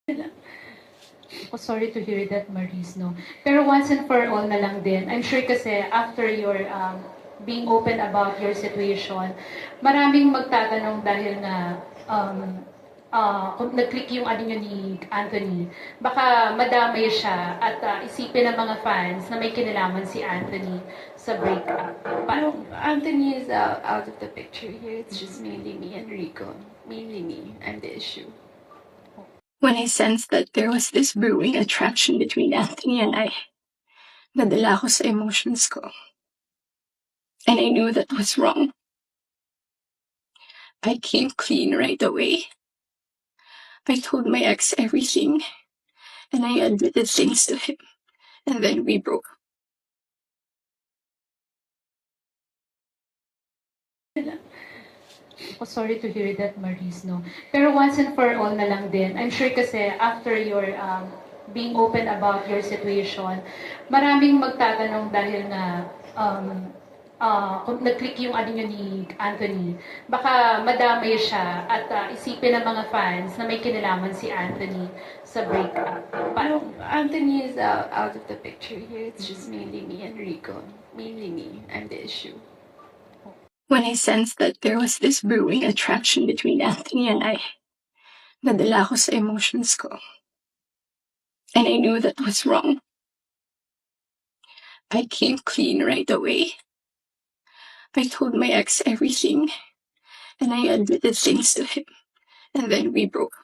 Oh, sorry to hear that, Maris, no? Pero once and for all na lang din, I'm sure kasi after your being open about your situation, maraming magtatanong dahil na kung nag-click yung ano nyo ni Anthony, baka madamay siya at isipin ng mga fans na may kinalaman si Anthony sa breakup. No, Anthony is out of the picture here. It's just mainly me and Rico. Mainly me. I'm the issue. When I sensed that there was this brewing attraction between Anthony and I, nadala ako sa emotions ko. And I knew that was wrong. I came clean right away. I told my ex everything, and I admitted things to him. And then we broke. Oh, sorry to hear that, Maris, no? Pero once and for all na lang din, I'm sure kasi after your being open about your situation, maraming magtatanong dahil na kung nag-click yung ano nyo ni Anthony, baka madamay siya at isipin ng mga fans na may kinalaman si Anthony sa breakup. No, Anthony is out of the picture here. It's just mainly me and Rico. Mainly me. I'm the issue. When I sensed that there was this brewing attraction between Anthony and I, nadala ako sa emotions ko. And I knew that was wrong. I came clean right away. I told my ex everything, and I admitted things to him. And then we broke.